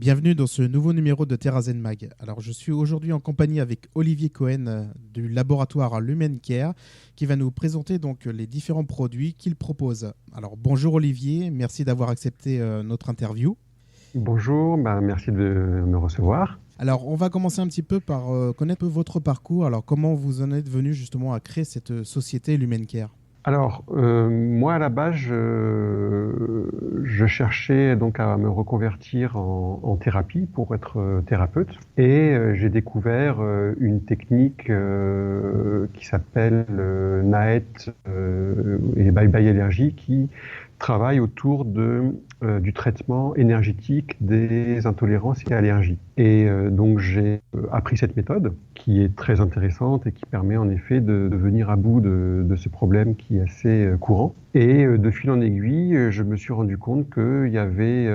Bienvenue dans ce nouveau numéro de TerraZen Mag. Alors, je suis aujourd'hui en compagnie avec Olivier Cohen du laboratoire Lumencare qui va nous présenter donc les différents produits qu'il propose. Alors, bonjour Olivier, merci d'avoir accepté notre interview. Bonjour, merci de me recevoir. Alors, on va commencer un petit peu par connaître votre parcours. Alors, comment vous en êtes venu justement à créer cette société Lumencare? Alors, moi à la base, je cherchais donc à me reconvertir en thérapie pour être thérapeute et j'ai découvert une technique qui s'appelle NAET et Bye Bye Allergy qui travaille autour du traitement énergétique des intolérances et allergies. Et donc j'ai appris cette méthode qui est très intéressante et qui permet en effet de venir à bout de ce problème qui est assez courant. Et de fil en aiguille, je me suis rendu compte qu'il y avait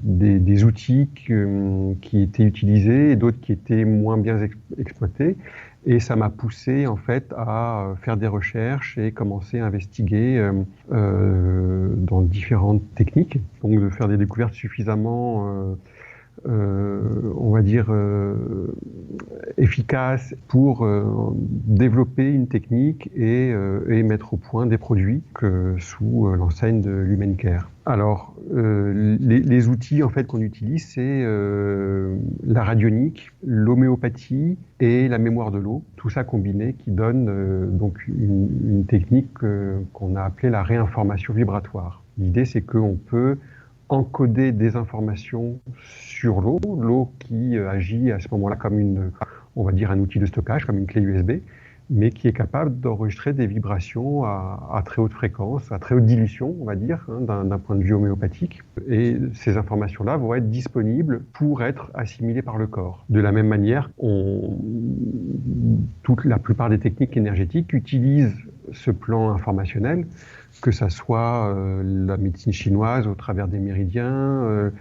des outils qui étaient utilisés et d'autres qui étaient moins bien exploités. Et ça m'a poussé en fait à faire des recherches et commencer à investiguer dans différentes techniques. Donc de faire des découvertes suffisamment, on va dire, efficaces pour développer une technique et mettre au point des produits sous l'enseigne de Lumencare. Alors, les outils en fait qu'on utilise, c'est la radionique, l'homéopathie et la mémoire de l'eau. Tout ça combiné qui donne donc une technique qu'on a appelée la réinformation vibratoire. L'idée, c'est qu'on peut encoder des informations sur l'eau qui agit à ce moment-là comme on va dire un outil de stockage, comme une clé USB, mais qui est capable d'enregistrer des vibrations à très haute fréquence, à très haute dilution, on va dire, d'un point de vue homéopathique. Et ces informations-là vont être disponibles pour être assimilées par le corps. De la même manière, la plupart des techniques énergétiques utilisent ce plan informationnel, que ça soit la médecine chinoise au travers des méridiens,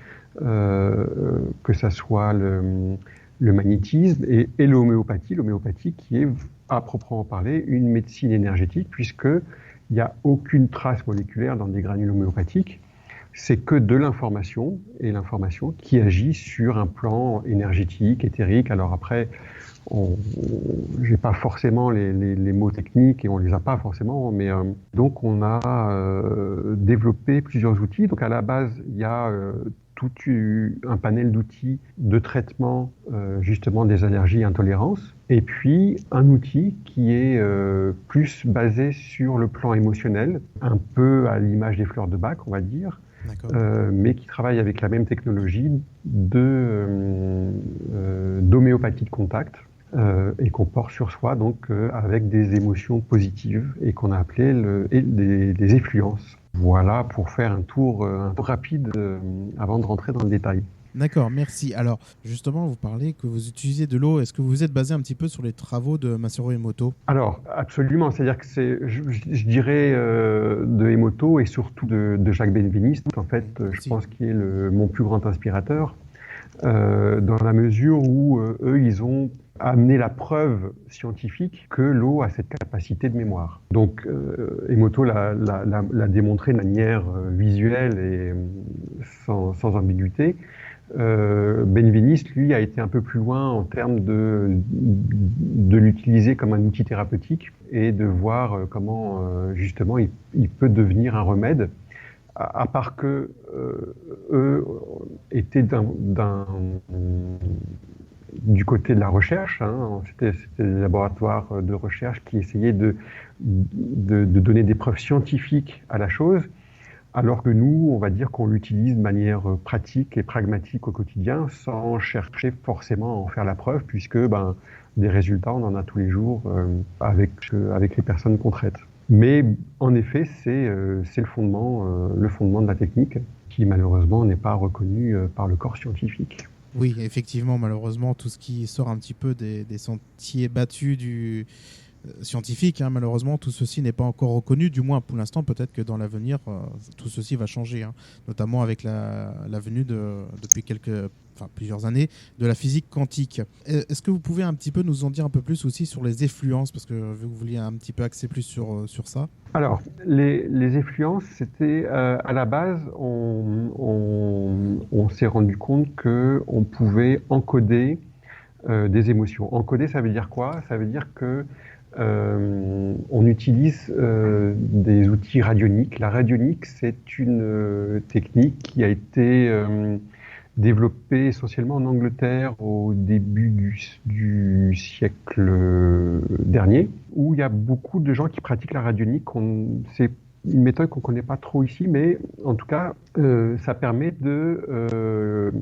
que ça soit le magnétisme et l'homéopathie qui est à proprement parler une médecine énergétique puisqu'il n'y a aucune trace moléculaire dans des granules homéopathiques. C'est que de l'information et l'information qui agit sur un plan énergétique, éthérique. Alors après, j'ai pas forcément les mots techniques et on les a pas forcément, mais donc on a développé plusieurs outils. Donc à la base, il y a tout un panel d'outils de traitement justement des allergies et intolérances. Et puis un outil qui est plus basé sur le plan émotionnel, un peu à l'image des fleurs de Bach, on va dire, mais qui travaille avec la même technologie d'homéopathie de contact. Et qu'on porte sur soi donc avec des émotions positives et qu'on a appelé des effluences. Voilà pour faire un tour rapide avant de rentrer dans le détail. D'accord, merci. Alors, justement, vous parlez que vous utilisez de l'eau. Est-ce que vous êtes basé un petit peu sur les travaux de Masaru Emoto? Alors, absolument. C'est-à-dire que je dirais, de Emoto et surtout de Jacques Benveniste. En fait, je pense qu'il est mon plus grand inspirateur, dans la mesure où eux, ils ont amené la preuve scientifique que l'eau a cette capacité de mémoire. Donc, Emoto l'a démontré de manière visuelle et sans ambiguïté. Benveniste, lui, a été un peu plus loin en termes de l'utiliser comme un outil thérapeutique et de voir comment, justement, il peut devenir un remède. À part que eux étaient du côté de la recherche, c'était des laboratoires de recherche qui essayaient de donner des preuves scientifiques à la chose, alors que nous, on va dire qu'on l'utilise de manière pratique et pragmatique au quotidien, sans chercher forcément à en faire la preuve, puisque des résultats, on en a tous les jours avec les personnes qu'on traite. Mais en effet, c'est le fondement de la technique qui malheureusement n'est pas reconnu par le corps scientifique. Oui, effectivement, malheureusement, tout ce qui sort un petit peu des sentiers battus scientifiques. Hein. Malheureusement, tout ceci n'est pas encore reconnu. Du moins, pour l'instant, peut-être que dans l'avenir, tout ceci va changer. Hein. Notamment avec la venue depuis plusieurs années de la physique quantique. Est-ce que vous pouvez un petit peu nous en dire un peu plus aussi sur les effluences, parce que vous vouliez un petit peu axer plus sur ça. Alors, les effluences, c'était à la base, on s'est rendu compte qu'on pouvait encoder des émotions. Encoder, ça veut dire quoi? Ça veut dire que on utilise des outils radioniques. La radionique, c'est une technique qui a été développée essentiellement en Angleterre au début du siècle dernier, où il y a beaucoup de gens qui pratiquent la radionique. C'est une méthode qu'on ne connaît pas trop ici, mais en tout cas, ça permet de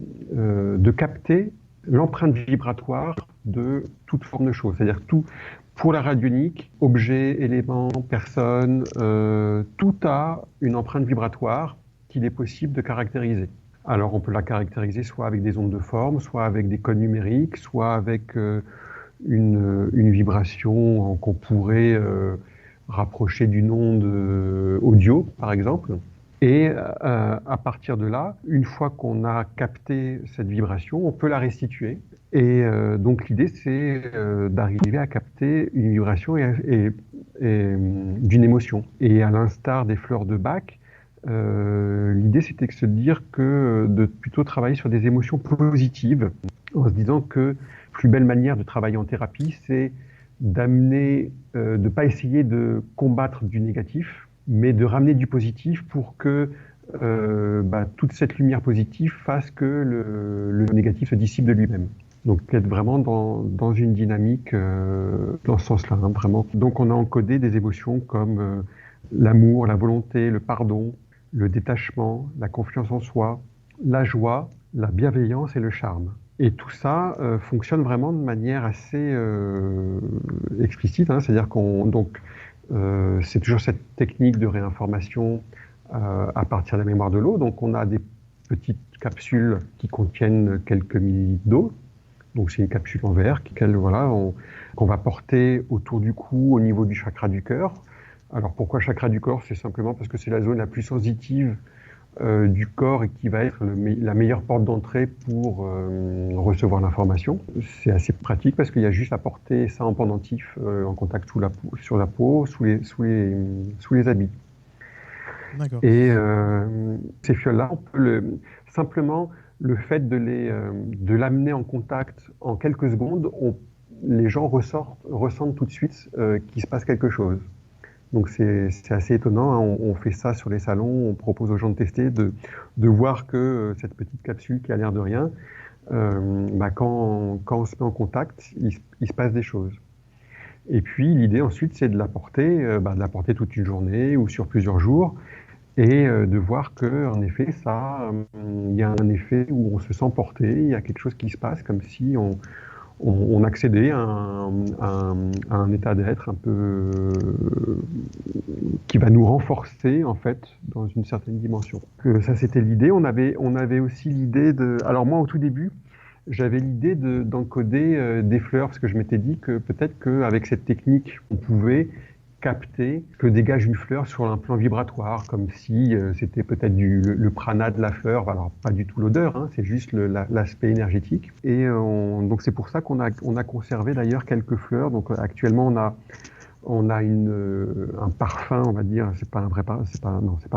capter l'empreinte vibratoire de toute forme de choses. C'est-à-dire tout, pour la radionique, objet, élément, personne, tout a une empreinte vibratoire qu'il est possible de caractériser. Alors on peut la caractériser soit avec des ondes de forme, soit avec des codes numériques, soit avec une vibration qu'on pourrait rapprocher d'une onde audio, par exemple. Et à partir de là, une fois qu'on a capté cette vibration, on peut la restituer. Et donc l'idée, c'est d'arriver à capter une vibration et d'une émotion. Et à l'instar des fleurs de Bach, l'idée, c'était de se dire que de plutôt travailler sur des émotions positives, en se disant que la plus belle manière de travailler en thérapie, c'est d'amener, de ne pas essayer de combattre du négatif, mais de ramener du positif pour que toute cette lumière positive fasse que le négatif se dissipe de lui-même. Donc être vraiment dans une dynamique dans ce sens-là, hein, vraiment. Donc on a encodé des émotions comme l'amour, la volonté, le pardon, le détachement, la confiance en soi, la joie, la bienveillance et le charme. Et tout ça fonctionne vraiment de manière assez explicite, hein, c'est-à-dire c'est toujours cette technique de réinformation à partir de la mémoire de l'eau. Donc on a des petites capsules qui contiennent quelques millilitres d'eau. Donc c'est une capsule en verre qu'on va porter autour du cou au niveau du chakra du cœur. Alors pourquoi chakra du corps? C'est simplement parce que c'est la zone la plus sensitive du corps et qui va être la meilleure porte d'entrée pour recevoir l'information. C'est assez pratique parce qu'il y a juste à porter ça en pendentif en contact sur la peau, sous les habits. D'accord. Et ces fioles-là, simplement le fait de l'amener en contact en quelques secondes, les gens ressentent tout de suite qu'il se passe quelque chose. Donc c'est assez étonnant, hein. On fait ça sur les salons, on propose aux gens de tester, de voir que cette petite capsule qui a l'air de rien, quand on se met en contact, il se passe des choses. Et puis l'idée ensuite c'est de la porter toute une journée ou sur plusieurs jours, et de voir que en effet il y a un effet où on se sent porté, il y a quelque chose qui se passe comme si on accédait à un état d'être un peu qui va nous renforcer en fait dans une certaine dimension. Ça c'était l'idée. On avait aussi l'idée alors moi au tout début j'avais l'idée d'encoder des fleurs parce que je m'étais dit que peut-être qu'avec cette technique on pouvait capter que dégage une fleur sur un plan vibratoire, comme si c'était peut-être le prana de la fleur, alors pas du tout l'odeur, hein, c'est juste l'aspect énergétique. Et donc c'est pour ça qu'on a conservé d'ailleurs quelques fleurs. Donc actuellement on a un parfum, on va dire, c'est pas un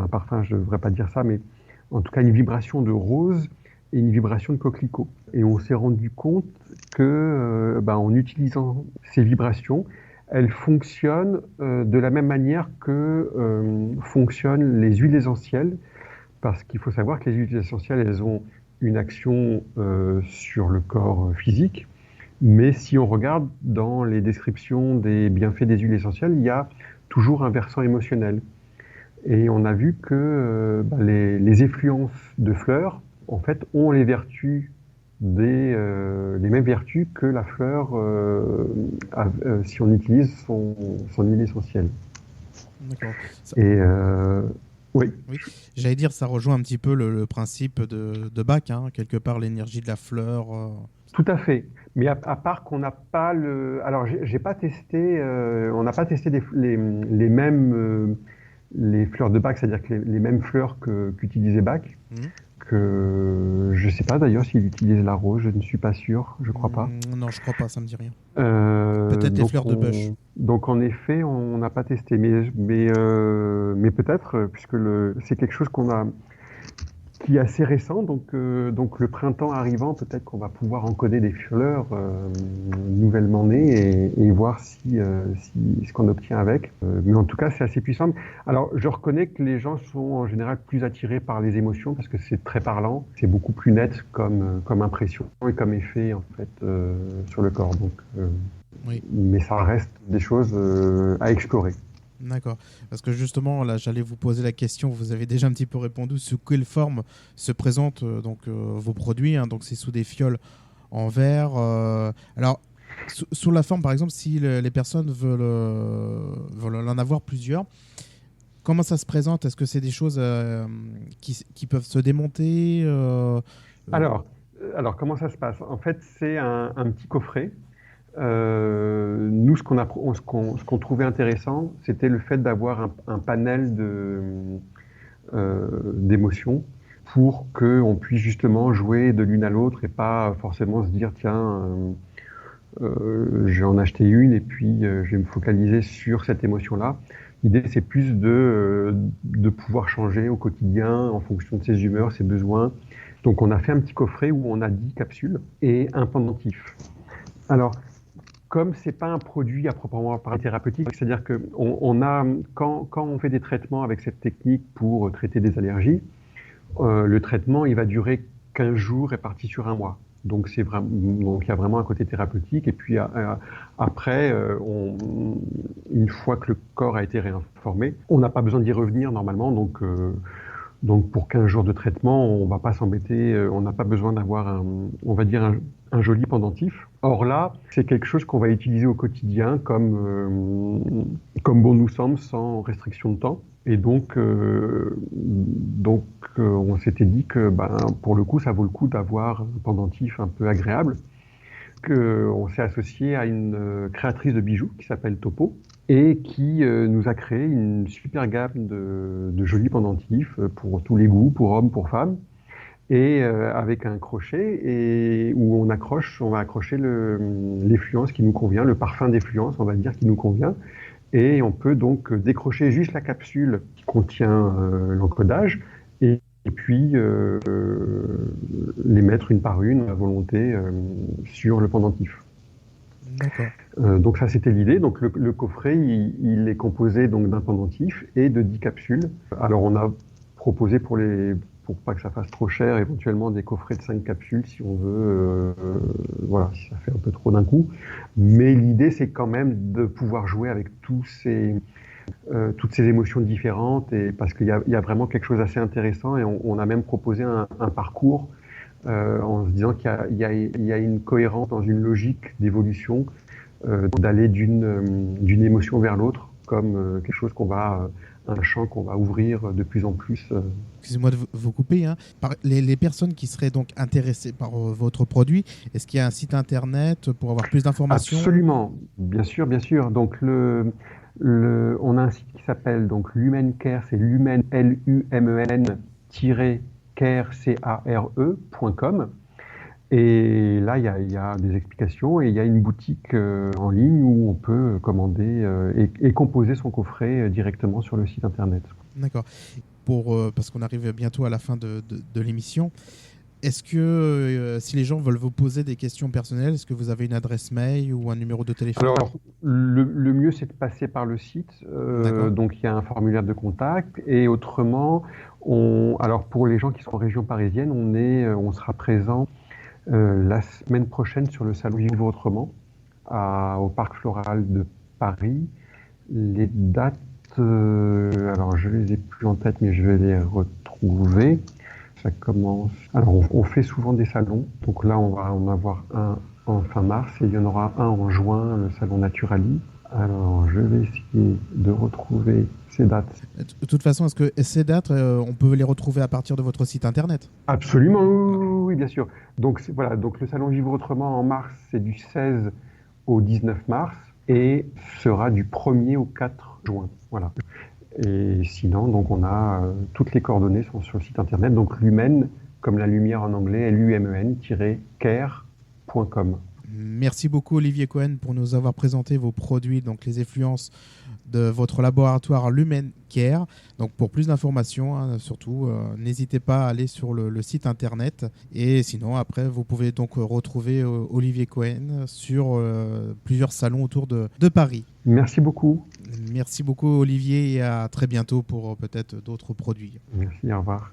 parfum, je devrais pas dire ça, mais en tout cas une vibration de rose et une vibration de coquelicot. Et on s'est rendu compte que en utilisant ces vibrations, elles fonctionnent de la même manière que fonctionnent les huiles essentielles, parce qu'il faut savoir que les huiles essentielles, elles ont une action sur le corps physique, mais si on regarde dans les descriptions des bienfaits des huiles essentielles, il y a toujours un versant émotionnel. Et on a vu que les effluences de fleurs, en fait, ont les vertus les mêmes vertus que la fleur si on utilise son huile essentielle. D'accord. Et Oui. Oui, j'allais dire, ça rejoint un petit peu le principe de Bach, hein, quelque part l'énergie de la fleur. Tout à fait. Mais à part qu'on n'a pas le. Alors, j'ai pas testé. On n'a pas testé les mêmes les fleurs de Bach, c'est-à-dire que les mêmes fleurs qu'utilisait Bach. Mhm. Que je sais pas d'ailleurs s'il utilise la rose. Je ne suis pas sûr. Je crois pas. Non, je crois pas, ça me dit rien. Peut-être les fleurs de Bush. Donc en effet, on n'a pas testé, mais peut-être puisque c'est quelque chose qui est assez récent, donc le printemps arrivant, peut-être qu'on va pouvoir encoder des fleurs nouvellement nées et voir si ce qu'on obtient avec. Mais en tout cas, c'est assez puissant. Alors, je reconnais que les gens sont en général plus attirés par les émotions parce que c'est très parlant, c'est beaucoup plus net comme impression et comme effet en fait sur le corps. Donc, Oui. mais ça reste des choses à explorer. D'accord. Parce que justement, là, j'allais vous poser la question, vous avez déjà un petit peu répondu, sous quelle forme se présentent vos produits, hein, donc c'est sous des fioles en verre. Alors, sous la forme, par exemple, si les personnes veulent en avoir plusieurs, comment ça se présente? Est-ce que c'est des choses qui peuvent se démonter euh, Alors, comment ça se passe? En fait, c'est un petit coffret. Nous, ce qu'on trouvait intéressant, c'était le fait d'avoir un panel d'émotions pour qu'on puisse justement jouer de l'une à l'autre et pas forcément se dire, tiens, je vais en acheter une et puis je vais me focaliser sur cette émotion-là. L'idée, c'est plus de pouvoir changer au quotidien en fonction de ses humeurs, ses besoins. Donc, on a fait un petit coffret où on a 10 capsules et un pendentif. Alors, comme c'est pas un produit à proprement parler thérapeutique, c'est-à-dire que quand on fait des traitements avec cette technique pour traiter des allergies, le traitement il va durer 15 jours répartis sur un mois. Donc donc il y a vraiment un côté thérapeutique et puis après une fois que le corps a été réinformé, on n'a pas besoin d'y revenir normalement donc pour 15 jours de traitement, on va pas s'embêter, on n'a pas besoin d'avoir on va dire un joli pendentif. Or là, c'est quelque chose qu'on va utiliser au quotidien comme bon nous semble, sans restriction de temps. Et donc on s'était dit que pour le coup, ça vaut le coup d'avoir un pendentif un peu agréable. On s'est associé à une créatrice de bijoux qui s'appelle Topo et qui nous a créé une super gamme de jolis pendentifs pour tous les goûts, pour hommes, pour femmes, et avec un crochet et où on va accrocher l'effluence qui nous convient, le parfum d'effluence, on va dire, qui nous convient, et on peut donc décrocher juste la capsule qui contient l'encodage et puis les mettre une par une à volonté sur le pendentif. D'accord. Donc ça c'était l'idée. Donc le coffret il est composé donc d'un pendentif et de 10 capsules. Alors on a proposé pour pas que ça fasse trop cher, éventuellement des coffrets de 5 capsules si on veut, voilà, si ça fait un peu trop d'un coup. Mais l'idée c'est quand même de pouvoir jouer avec toutes ces émotions différentes et parce qu'il y a vraiment quelque chose d'assez intéressant et on a même proposé un parcours en se disant qu'il y a une cohérence dans une logique d'évolution, d'aller d'une émotion vers l'autre, comme quelque chose un champ qu'on va ouvrir de plus en plus. Excusez-moi de vous couper, hein. Les personnes qui seraient donc intéressées par votre produit, est-ce qu'il y a un site internet pour avoir plus d'informations? Absolument, bien sûr, bien sûr. Donc on a un site qui s'appelle donc Lumen Care, c'est lumen care.com. Et là, il y a des explications et il y a une boutique en ligne où on peut commander et composer son coffret directement sur le site internet. D'accord. Parce qu'on arrive bientôt à la fin de l'émission, est-ce que si les gens veulent vous poser des questions personnelles, est-ce que vous avez une adresse mail ou un numéro de téléphone? Alors, le mieux, c'est de passer par le site. Donc, il y a un formulaire de contact. Et autrement, alors pour les gens qui sont en région parisienne, on sera présent la semaine prochaine sur le salon Vivre Autrement au Parc Floral de Paris. Les dates, alors je les ai plus en tête, mais je vais les retrouver. Ça commence. Alors on fait souvent des salons. Donc là, on va en avoir un en fin mars et il y en aura un en juin, le salon Naturali Alors, je vais essayer de retrouver ces dates. De toute façon, est-ce que ces dates, on peut les retrouver à partir de votre site internet? Absolument, oui, bien sûr. Donc, voilà, donc le salon Vivre Autrement en mars, c'est du 16 au 19 mars et sera du 1er au 4 juin. Voilà. Et sinon, donc on a toutes les coordonnées sont sur le site internet, donc lumen, comme la lumière en anglais, lumen-care.com. Merci beaucoup Olivier Cohen pour nous avoir présenté vos produits, donc les effluences de votre laboratoire Lumen Care. Donc pour plus d'informations, hein, surtout, n'hésitez pas à aller sur le site internet. Et sinon, après, vous pouvez donc retrouver Olivier Cohen sur plusieurs salons autour de Paris. Merci beaucoup. Merci beaucoup Olivier et à très bientôt pour peut-être d'autres produits. Merci, au revoir.